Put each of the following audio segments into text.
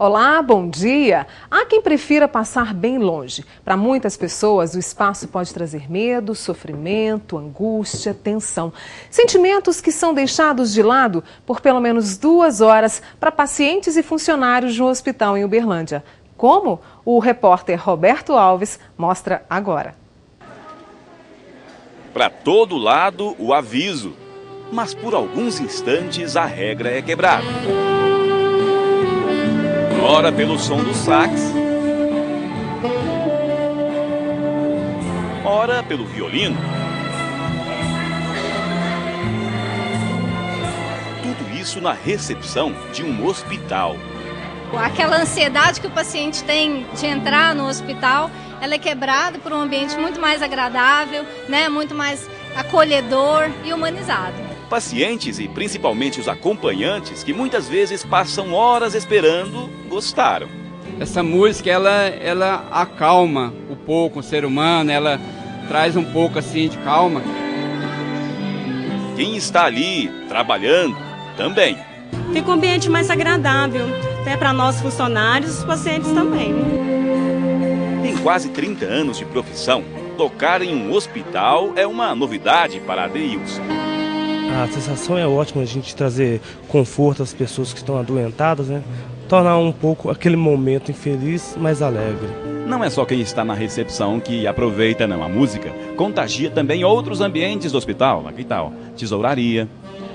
Olá, bom dia! Há quem prefira passar bem longe. Para muitas pessoas, o espaço pode trazer medo, sofrimento, angústia, tensão. Sentimentos que são deixados de lado por pelo menos 2 horas para pacientes e funcionários de um hospital em Uberlândia. Como? O repórter Roberto Alves mostra agora. Para todo lado, o aviso. Mas por alguns instantes a regra é quebrada. Ora pelo som do sax, ora pelo violino. Tudo isso na recepção de um hospital. Aquela ansiedade que o paciente tem de entrar no hospital, ela é quebrada por um ambiente muito mais agradável, né? Muito mais acolhedor e humanizado. Pacientes e principalmente os acompanhantes, que muitas vezes passam horas esperando, gostaram. Essa música, ela acalma um pouco o ser humano, ela traz um pouco assim de calma. Quem está ali trabalhando também. Fica um ambiente mais agradável, até para nós funcionários e os pacientes também. Em quase 30 anos de profissão, tocar em um hospital é uma novidade para Adeilson. A sensação é ótima, a gente trazer conforto às pessoas que estão adoentadas, né? Tornar um pouco aquele momento infeliz mais alegre. Não é só quem está na recepção que aproveita, não. A música contagia também outros ambientes do hospital. Aqui está, ó, tesouraria.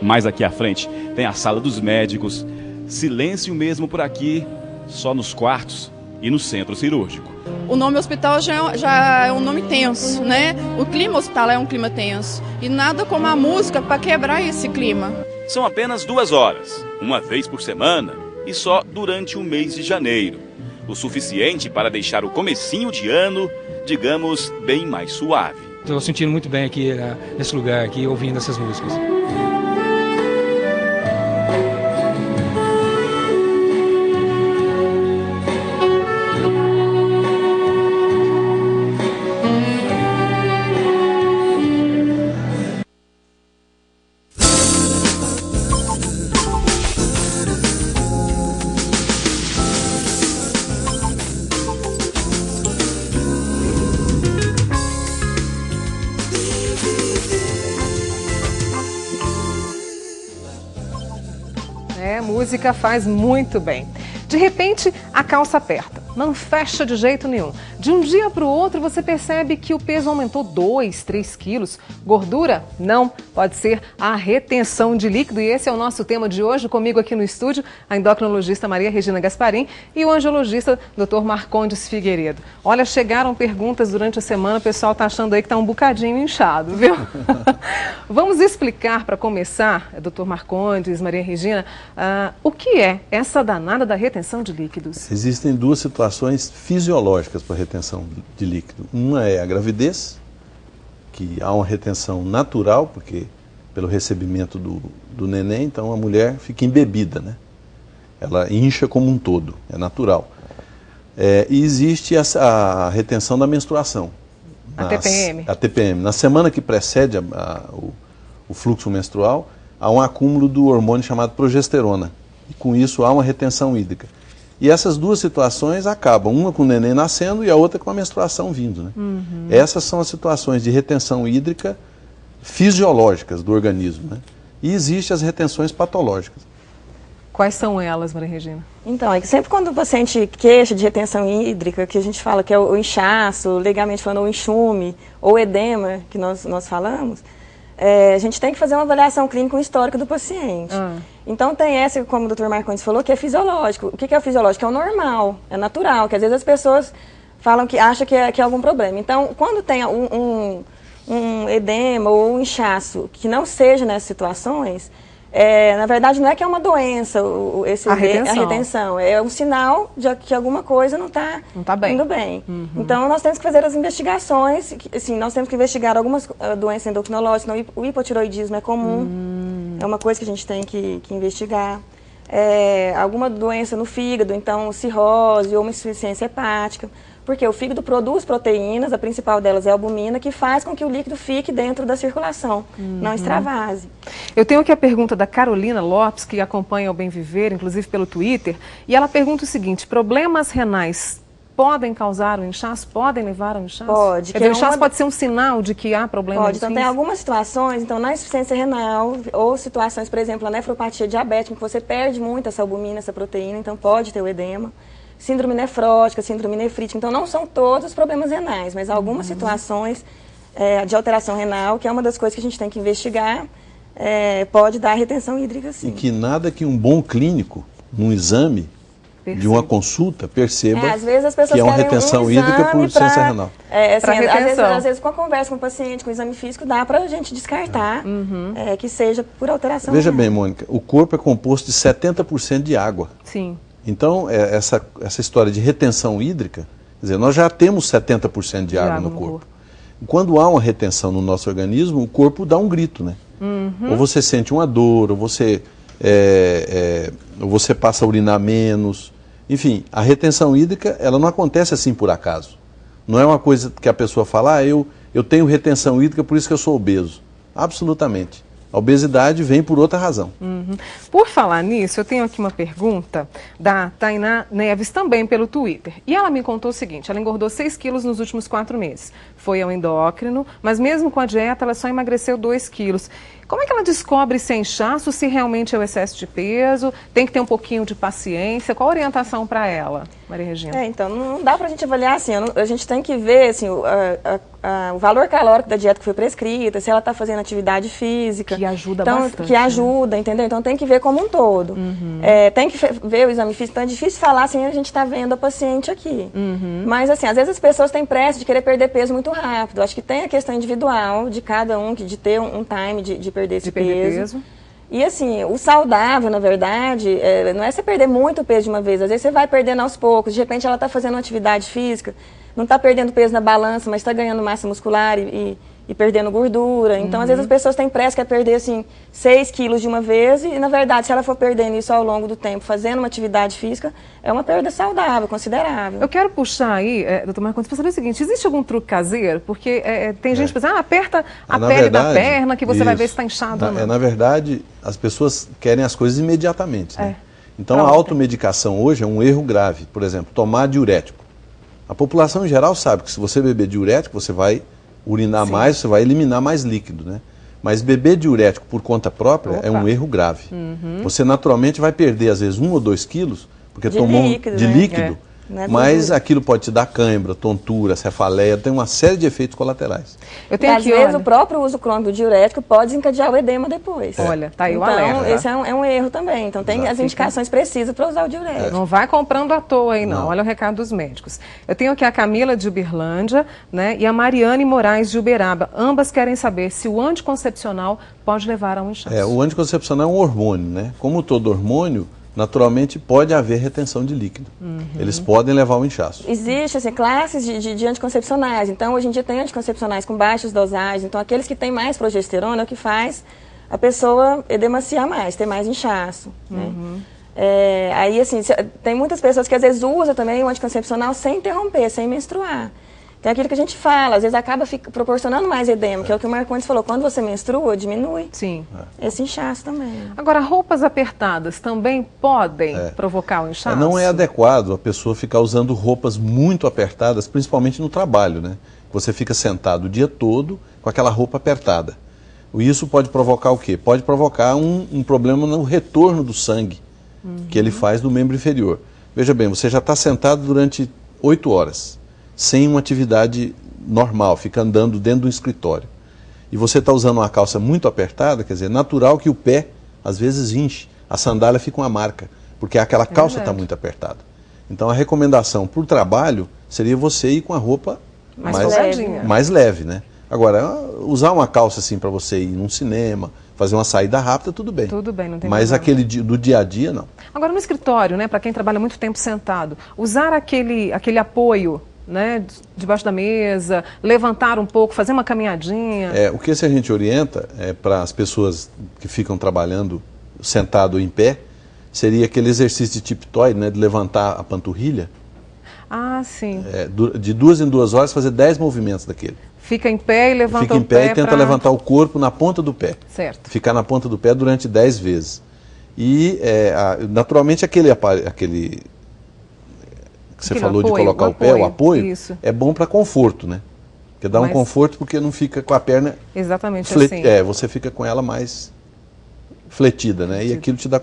Mais aqui à frente tem a sala dos médicos. Silêncio mesmo por aqui, só nos quartos e no centro cirúrgico. O nome hospital já é um nome tenso, né? O clima hospitalar é um clima tenso. E nada como a música para quebrar esse clima. São apenas 2 horas, uma vez por semana e só durante o mês de janeiro. O suficiente para deixar o comecinho de ano, digamos, bem mais suave. Estou sentindo muito bem aqui nesse lugar, aqui, ouvindo essas músicas. Música faz muito bem. De repente, a calça aperta, não fecha de jeito nenhum. De um dia para o outro, você percebe que o peso aumentou 2, 3 quilos. Gordura? Não, pode ser a retenção de líquido. E esse é o nosso tema de hoje. Comigo aqui no estúdio, a endocrinologista Maria Regina Gasparim e o angiologista Dr. Marcondes Figueiredo. Olha, chegaram perguntas durante a semana, o pessoal está achando aí que está um bocadinho inchado, viu? Vamos explicar, para começar, Dr. Marcondes, Maria Regina, o que é essa danada da retenção de líquidos? Existem 2 situações fisiológicas para retenção de líquido. Uma é a gravidez, que há uma retenção natural, porque pelo recebimento do neném, então a mulher fica embebida, né? Ela incha como um todo, é natural. E existe a retenção da menstruação. A TPM. A TPM. Na semana que precede o fluxo menstrual, há um acúmulo do hormônio chamado progesterona. E com isso há uma retenção hídrica. E essas 2 situações acabam, uma com o neném nascendo e a outra com a menstruação vindo, né? Uhum. Essas são as situações de retenção hídrica fisiológicas do organismo, né? E existem as retenções patológicas. Quais são elas, Maria Regina? Então, é que sempre quando o paciente queixa de retenção hídrica, que a gente fala que é o inchaço, legalmente falando o enxume, ou edema, que nós falamos, a gente tem que fazer uma avaliação clínica histórica do paciente. Então tem essa, como o Dr. Marcondes falou, que é fisiológico. O que é o fisiológico? É o normal, é natural, que às vezes as pessoas falam que acham que é algum problema. Então, quando tem um edema ou um inchaço que não seja nessas situações, na verdade não é que é uma doença, a retenção. É um sinal de que alguma coisa não está indo bem. Uhum. Então nós temos que fazer as investigações, assim, nós temos que investigar algumas doenças endocrinológicas, então, o hipotiroidismo é comum, é uma coisa que a gente tem que investigar. Alguma doença no fígado, então cirrose ou uma insuficiência hepática. Porque o fígado produz proteínas, a principal delas é a albumina, que faz com que o líquido fique dentro da circulação, não extravase. Eu tenho aqui a pergunta da Carolina Lopes, que acompanha o Bem Viver, inclusive pelo Twitter, e ela pergunta o seguinte: problemas renais podem causar o inchaço? Podem levar ao inchaço? Pode. Quer dizer, o inchaço pode ser um sinal de que há problema? Pode. Então, tem algumas situações, então, na insuficiência renal, ou situações, por exemplo, a nefropatia diabética, que você perde muito essa albumina, essa proteína, então pode ter o edema. Síndrome nefrótica, síndrome nefrítica. Então, não são todos os problemas renais, mas algumas situações de alteração renal, que é uma das coisas que a gente tem que investigar, pode dar retenção hídrica, sim. E que nada que um bom clínico, num exame, de uma consulta, perceba às vezes as pessoas que é uma retenção hídrica por insuficiência renal. Às vezes, com a conversa com o paciente, com o exame físico, dá para a gente descartar que seja por alteração Veja renal. bem, Mônica, o corpo é composto de 70% de água. Sim. Então, essa história de retenção hídrica, quer dizer, nós já temos 70% de água no corpo. Quando há uma retenção no nosso organismo, o corpo dá um grito, né? Ou você sente uma dor, ou você passa a urinar menos. Enfim, a retenção hídrica, ela não acontece assim por acaso. Não é uma coisa que a pessoa fala, eu tenho retenção hídrica, por isso que eu sou obeso. Absolutamente. A obesidade vem por outra razão. Por falar nisso, eu tenho aqui uma pergunta da Tainá Neves, também pelo Twitter. E ela me contou o seguinte: ela engordou 6 quilos nos últimos 4 meses. Foi ao endócrino, mas mesmo com a dieta, ela só emagreceu 2 quilos. Como é que ela descobre se é inchaço, se realmente é o excesso de peso? Tem que ter um pouquinho de paciência. Qual a orientação para ela, Maria Regina? Então, não dá para a gente avaliar assim. A gente tem que ver assim, o valor calórico da dieta que foi prescrita, se ela está fazendo atividade física. Que ajuda bastante. Que ajuda, entendeu? Então, tem que ver como um todo. Tem que ver o exame físico. Então, é difícil falar assim, a gente está vendo a paciente aqui. Mas, assim, às vezes as pessoas têm pressa de querer perder peso muito rápido. Acho que tem a questão individual de cada um, de ter um time de perder esse peso. E assim, o saudável, na verdade, não é você perder muito peso de uma vez. Às vezes você vai perdendo aos poucos. De repente ela está fazendo uma atividade física, não está perdendo peso na balança, mas está ganhando massa muscular e perdendo gordura. Então, às vezes as pessoas têm pressa, quer perder assim, 6 quilos de uma vez e, na verdade, se ela for perdendo isso ao longo do tempo, fazendo uma atividade física, é uma perda saudável, considerável. Eu quero puxar aí, doutor Marcondes, para saber o seguinte: existe algum truque caseiro? Porque tem gente que pensa, aperta a pele da perna que você vai ver se está inchado ou não. Na verdade, as pessoas querem as coisas imediatamente, né? Então, a automedicação hoje é um erro grave. Por exemplo, tomar diurético. A população em geral sabe que se você beber diurético, você vai urinar mais, você vai eliminar mais líquido, né? Mas beber diurético por conta própria é um erro grave. Você naturalmente vai perder, às vezes, 1 ou 2 quilos, porque tomou de líquido, mas aquilo pode te dar cãibra, tontura, cefaleia, tem uma série de efeitos colaterais. Às vezes o próprio uso crônico do diurético pode desencadear o edema depois. Olha, tá aí o alerta. alerta. Esse é um erro também. Então tem as indicações precisas para usar o diurético. Não vai comprando à toa aí, não. Olha o recado dos médicos. Eu tenho aqui a Camila de Uberlândia, né, e a Mariane Moraes de Uberaba. Ambas querem saber se o anticoncepcional pode levar a um inchaço. O anticoncepcional é um hormônio, né? Como todo hormônio, naturalmente pode haver retenção de líquido. Eles podem levar ao inchaço. Existe assim, classes de anticoncepcionais. Então, hoje em dia tem anticoncepcionais com baixas dosagens. Então, aqueles que têm mais progesterona é o que faz a pessoa edemaciar mais, ter mais inchaço. Né? Aí, assim, tem muitas pessoas que às vezes usam também o anticoncepcional sem interromper, sem menstruar. Tem aquilo que a gente fala, às vezes acaba proporcionando mais edema, que é o que o Marcondes falou. Quando você menstrua, diminui esse inchaço também. Agora, roupas apertadas também podem provocar o inchaço? Não é adequado a pessoa ficar usando roupas muito apertadas, principalmente no trabalho, né? Você fica sentado o dia todo com aquela roupa apertada. Isso pode provocar o quê? Pode provocar um problema no retorno do sangue que ele faz do membro inferior. Veja bem, você já está sentado durante 8 horas. Sem uma atividade normal, fica andando dentro do escritório. E você está usando uma calça muito apertada, quer dizer, natural que o pé, às vezes, inche. A sandália fica uma marca, porque aquela calça está muito apertada. Então, a recomendação para o trabalho seria você ir com a roupa mais leve, né? Agora, usar uma calça assim para você ir num cinema, fazer uma saída rápida, tudo bem. Tudo bem, não tem Mas problema. aquele do dia a dia, não. Agora, no escritório, né, para quem trabalha muito tempo sentado, usar aquele apoio, né, debaixo da mesa, levantar um pouco, fazer uma caminhadinha. O que a gente orienta para as pessoas que ficam trabalhando sentado ou em pé, seria aquele exercício de tiptoe, né, de levantar a panturrilha. Ah, sim. De 2 em 2 horas fazer 10 movimentos daquele. Fica em pé e levanta o pé. Fica em pé e tenta levantar o corpo na ponta do pé. Certo. Ficar na ponta do pé durante 10 vezes. E, naturalmente, aquele que você falou de colocar o pé, o apoio, isso. é bom para conforto, né? Porque dá um conforto porque não fica com a perna... Exatamente assim. Você fica com ela mais fletida, né? E aquilo te dá